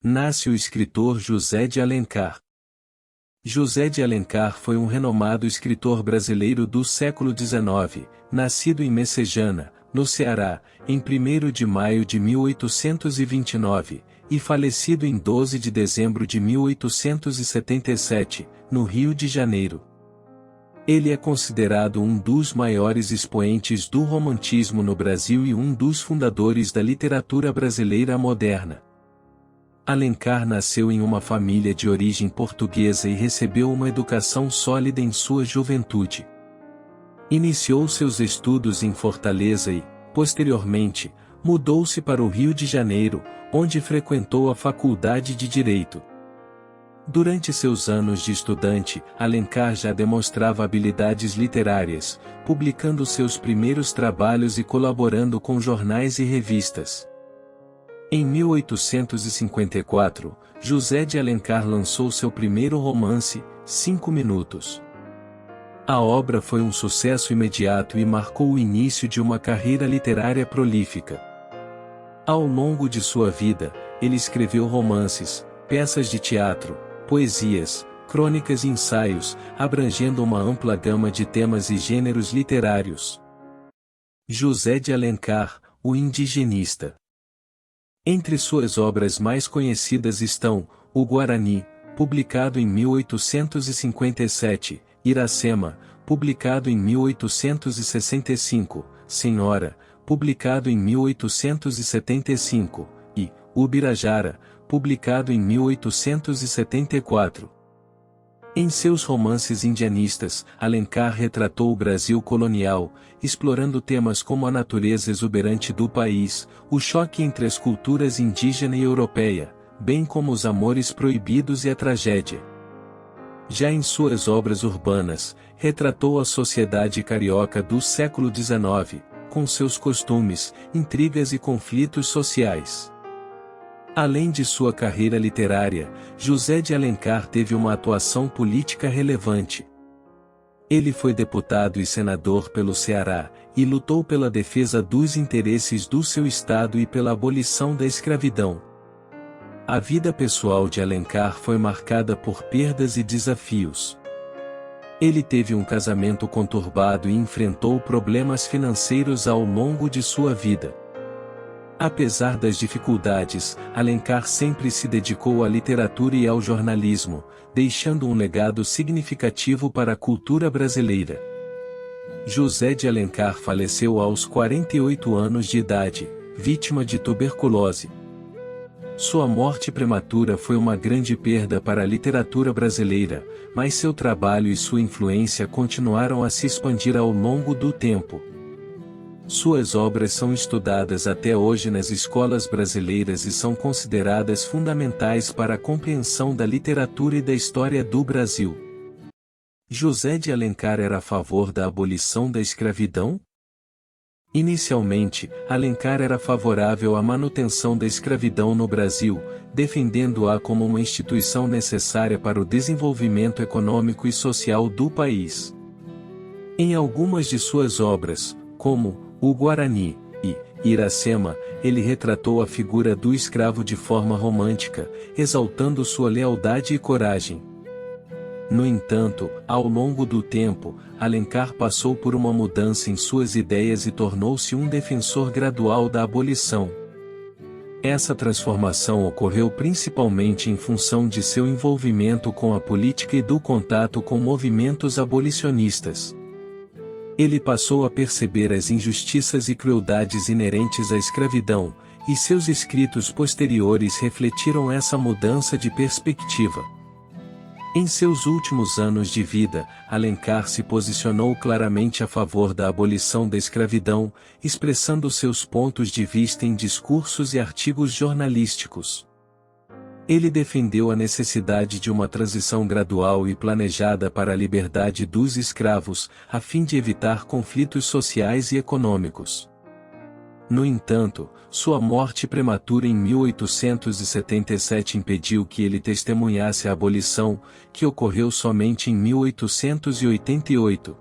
nasce o escritor José de Alencar. José de Alencar foi um renomado escritor brasileiro do século XIX, nascido em Messejana, no Ceará, em 1º de maio de 1829, e falecido em 12 de dezembro de 1877, no Rio de Janeiro. Ele é considerado um dos maiores expoentes do romantismo no Brasil e um dos fundadores da literatura brasileira moderna. Alencar nasceu em uma família de origem portuguesa e recebeu uma educação sólida em sua juventude. Iniciou seus estudos em Fortaleza e, posteriormente, mudou-se para o Rio de Janeiro, onde frequentou a Faculdade de Direito. Durante seus anos de estudante, Alencar já demonstrava habilidades literárias, publicando seus primeiros trabalhos e colaborando com jornais e revistas. Em 1854, José de Alencar lançou seu primeiro romance, 5 Minutos. A obra foi um sucesso imediato e marcou o início de uma carreira literária prolífica. Ao longo de sua vida, ele escreveu romances, peças de teatro, poesias, crônicas e ensaios, abrangendo uma ampla gama de temas e gêneros literários. José de Alencar, o indigenista. Entre suas obras mais conhecidas estão O Guarani, publicado em 1857, Iracema, publicado em 1865, Senhora, publicado em 1875, e Ubirajara, publicado em 1874. Em seus romances indianistas, Alencar retratou o Brasil colonial, explorando temas como a natureza exuberante do país, o choque entre as culturas indígena e europeia, bem como os amores proibidos e a tragédia. Já em suas obras urbanas, retratou a sociedade carioca do século XIX, com seus costumes, intrigas e conflitos sociais. Além de sua carreira literária, José de Alencar teve uma atuação política relevante. Ele foi deputado e senador pelo Ceará, e lutou pela defesa dos interesses do seu estado e pela abolição da escravidão. A vida pessoal de Alencar foi marcada por perdas e desafios. Ele teve um casamento conturbado e enfrentou problemas financeiros ao longo de sua vida. Apesar das dificuldades, Alencar sempre se dedicou à literatura e ao jornalismo, deixando um legado significativo para a cultura brasileira. José de Alencar faleceu aos 48 anos de idade, vítima de tuberculose. Sua morte prematura foi uma grande perda para a literatura brasileira, mas seu trabalho e sua influência continuaram a se expandir ao longo do tempo. Suas obras são estudadas até hoje nas escolas brasileiras e são consideradas fundamentais para a compreensão da literatura e da história do Brasil. José de Alencar era a favor da abolição da escravidão? Inicialmente, Alencar era favorável à manutenção da escravidão no Brasil, defendendo-a como uma instituição necessária para o desenvolvimento econômico e social do país. Em algumas de suas obras, como O Guarani e Iracema, ele retratou a figura do escravo de forma romântica, exaltando sua lealdade e coragem. No entanto, ao longo do tempo, Alencar passou por uma mudança em suas ideias e tornou-se um defensor gradual da abolição. Essa transformação ocorreu principalmente em função de seu envolvimento com a política e do contato com movimentos abolicionistas. Ele passou a perceber as injustiças e crueldades inerentes à escravidão, e seus escritos posteriores refletiram essa mudança de perspectiva. Em seus últimos anos de vida, Alencar se posicionou claramente a favor da abolição da escravidão, expressando seus pontos de vista em discursos e artigos jornalísticos. Ele defendeu a necessidade de uma transição gradual e planejada para a liberdade dos escravos, a fim de evitar conflitos sociais e econômicos. No entanto, sua morte prematura em 1877 impediu que ele testemunhasse a abolição, que ocorreu somente em 1888.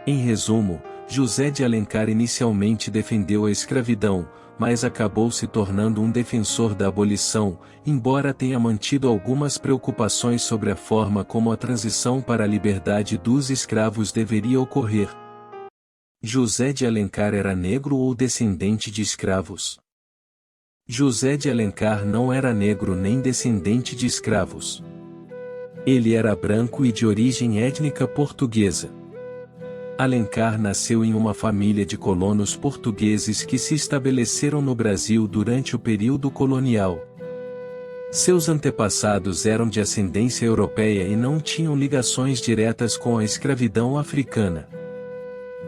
Em resumo, José de Alencar inicialmente defendeu a escravidão, mas acabou se tornando um defensor da abolição, embora tenha mantido algumas preocupações sobre a forma como a transição para a liberdade dos escravos deveria ocorrer. José de Alencar era negro ou descendente de escravos? José de Alencar não era negro nem descendente de escravos. Ele era branco e de origem étnica portuguesa. Alencar nasceu em uma família de colonos portugueses que se estabeleceram no Brasil durante o período colonial. Seus antepassados eram de ascendência europeia e não tinham ligações diretas com a escravidão africana.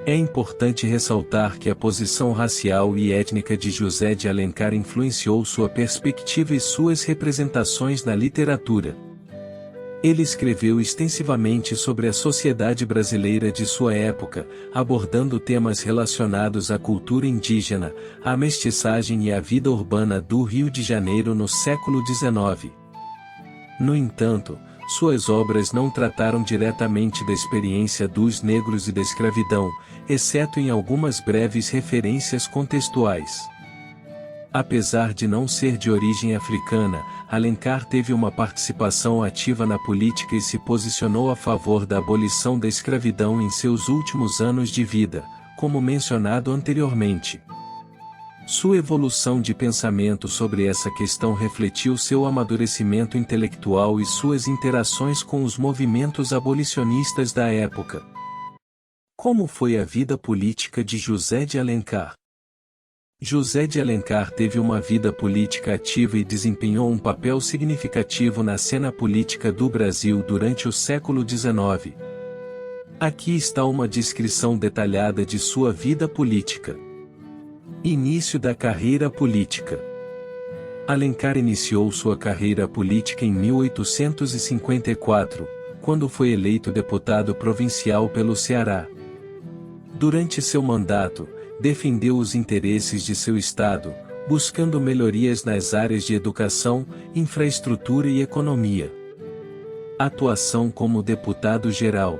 É importante ressaltar que a posição racial e étnica de José de Alencar influenciou sua perspectiva e suas representações na literatura. Ele escreveu extensivamente sobre a sociedade brasileira de sua época, abordando temas relacionados à cultura indígena, à mestiçagem e à vida urbana do Rio de Janeiro no século XIX. No entanto, suas obras não trataram diretamente da experiência dos negros e da escravidão, exceto em algumas breves referências contextuais. Apesar de não ser de origem africana, Alencar teve uma participação ativa na política e se posicionou a favor da abolição da escravidão em seus últimos anos de vida, como mencionado anteriormente. Sua evolução de pensamento sobre essa questão refletiu seu amadurecimento intelectual e suas interações com os movimentos abolicionistas da época. Como foi a vida política de José de Alencar? José de Alencar teve uma vida política ativa e desempenhou um papel significativo na cena política do Brasil durante o século XIX. Aqui está uma descrição detalhada de sua vida política. Início da carreira política. Alencar iniciou sua carreira política em 1854, quando foi eleito deputado provincial pelo Ceará. Durante seu mandato, defendeu os interesses de seu estado, buscando melhorias nas áreas de educação, infraestrutura e economia. Atuação como deputado-geral.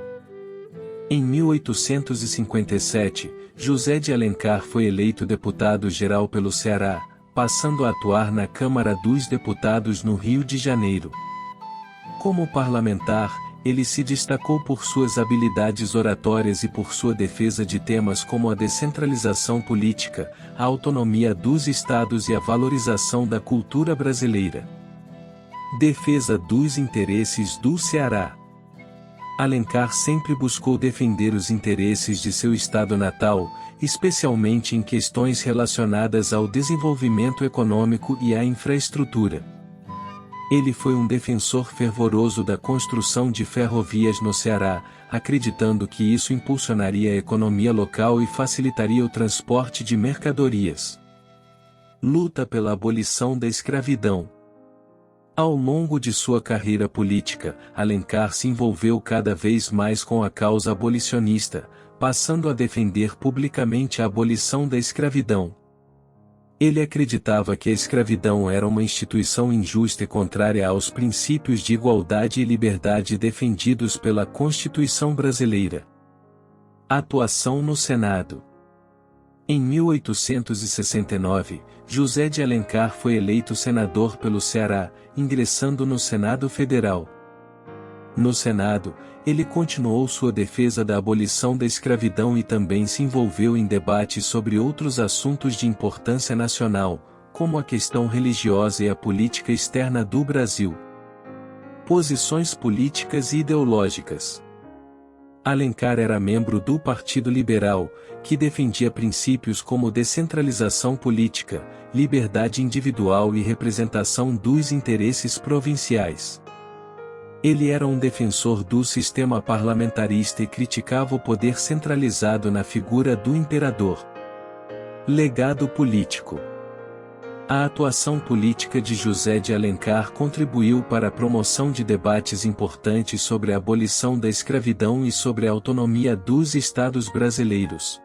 Em 1857, José de Alencar foi eleito deputado-geral pelo Ceará, passando a atuar na Câmara dos Deputados no Rio de Janeiro. Como parlamentar, ele se destacou por suas habilidades oratórias e por sua defesa de temas como a descentralização política, a autonomia dos estados e a valorização da cultura brasileira. Defesa dos interesses do Ceará. Alencar sempre buscou defender os interesses de seu estado natal, especialmente em questões relacionadas ao desenvolvimento econômico e à infraestrutura. Ele foi um defensor fervoroso da construção de ferrovias no Ceará, acreditando que isso impulsionaria a economia local e facilitaria o transporte de mercadorias. Luta pela abolição da escravidão. Ao longo de sua carreira política, Alencar se envolveu cada vez mais com a causa abolicionista, passando a defender publicamente a abolição da escravidão. Ele acreditava que a escravidão era uma instituição injusta e contrária aos princípios de igualdade e liberdade defendidos pela Constituição brasileira. Atuação no Senado. Em 1869, José de Alencar foi eleito senador pelo Ceará, ingressando no Senado Federal. No Senado, ele continuou sua defesa da abolição da escravidão e também se envolveu em debates sobre outros assuntos de importância nacional, como a questão religiosa e a política externa do Brasil. Posições políticas e ideológicas. Alencar era membro do Partido Liberal, que defendia princípios como descentralização política, liberdade individual e representação dos interesses provinciais. Ele era um defensor do sistema parlamentarista e criticava o poder centralizado na figura do imperador. Legado político. A atuação política de José de Alencar contribuiu para a promoção de debates importantes sobre a abolição da escravidão e sobre a autonomia dos estados brasileiros.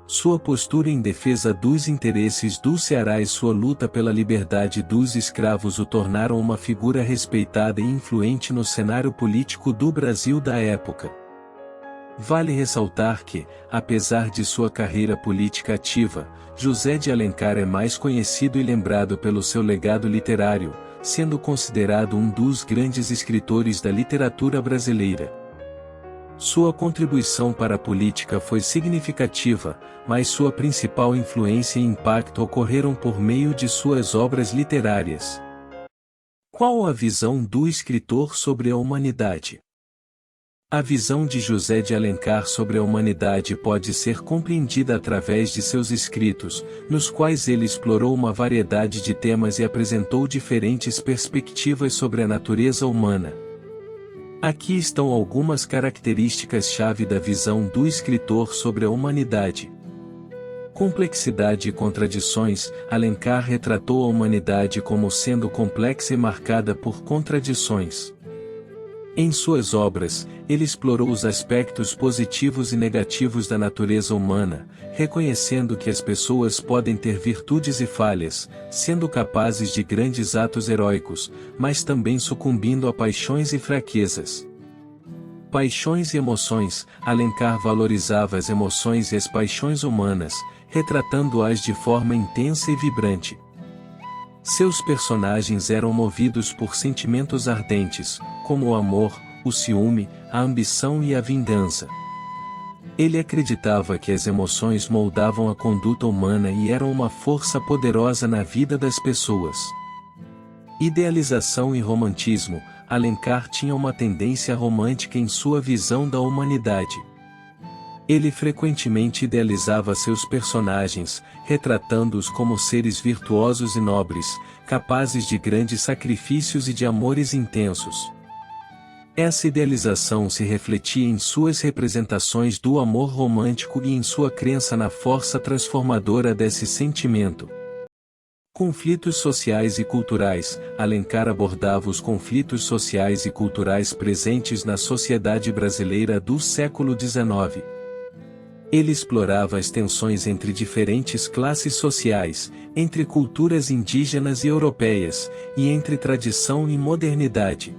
Sua postura em defesa dos interesses do Ceará e sua luta pela liberdade dos escravos o tornaram uma figura respeitada e influente no cenário político do Brasil da época. Vale ressaltar que, apesar de sua carreira política ativa, José de Alencar é mais conhecido e lembrado pelo seu legado literário, sendo considerado um dos grandes escritores da literatura brasileira. Sua contribuição para a política foi significativa, mas sua principal influência e impacto ocorreram por meio de suas obras literárias. Qual a visão do escritor sobre a humanidade? A visão de José de Alencar sobre a humanidade pode ser compreendida através de seus escritos, nos quais ele explorou uma variedade de temas e apresentou diferentes perspectivas sobre a natureza humana. Aqui estão algumas características-chave da visão do escritor sobre a humanidade. Complexidade e contradições. Alencar retratou a humanidade como sendo complexa e marcada por contradições. Em suas obras, ele explorou os aspectos positivos e negativos da natureza humana, reconhecendo que as pessoas podem ter virtudes e falhas, sendo capazes de grandes atos heróicos, mas também sucumbindo a paixões e fraquezas. Paixões e emoções. Alencar valorizava as emoções e as paixões humanas, retratando-as de forma intensa e vibrante. Seus personagens eram movidos por sentimentos ardentes, como o amor, o ciúme, a ambição e a vingança. Ele acreditava que as emoções moldavam a conduta humana e eram uma força poderosa na vida das pessoas. Idealização e romantismo. Alencar tinha uma tendência romântica em sua visão da humanidade. Ele frequentemente idealizava seus personagens, retratando-os como seres virtuosos e nobres, capazes de grandes sacrifícios e de amores intensos. Essa idealização se refletia em suas representações do amor romântico e em sua crença na força transformadora desse sentimento. Conflitos sociais e culturais. Alencar abordava os conflitos sociais e culturais presentes na sociedade brasileira do século XIX. Ele explorava as tensões entre diferentes classes sociais, entre culturas indígenas e europeias, e entre tradição e modernidade.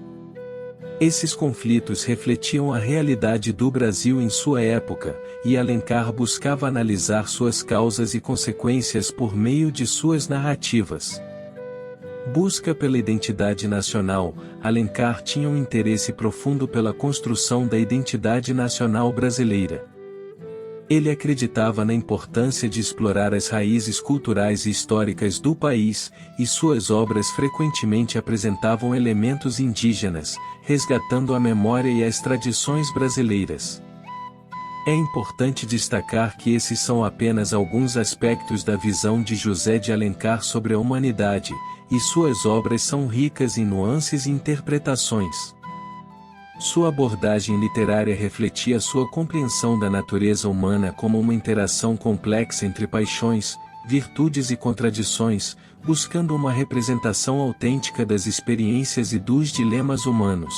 Esses conflitos refletiam a realidade do Brasil em sua época, e Alencar buscava analisar suas causas e consequências por meio de suas narrativas. Busca pela identidade nacional. Alencar tinha um interesse profundo pela construção da identidade nacional brasileira. Ele acreditava na importância de explorar as raízes culturais e históricas do país, e suas obras frequentemente apresentavam elementos indígenas, resgatando a memória e as tradições brasileiras. É importante destacar que esses são apenas alguns aspectos da visão de José de Alencar sobre a humanidade, e suas obras são ricas em nuances e interpretações. Sua abordagem literária refletia sua compreensão da natureza humana como uma interação complexa entre paixões, virtudes e contradições, buscando uma representação autêntica das experiências e dos dilemas humanos.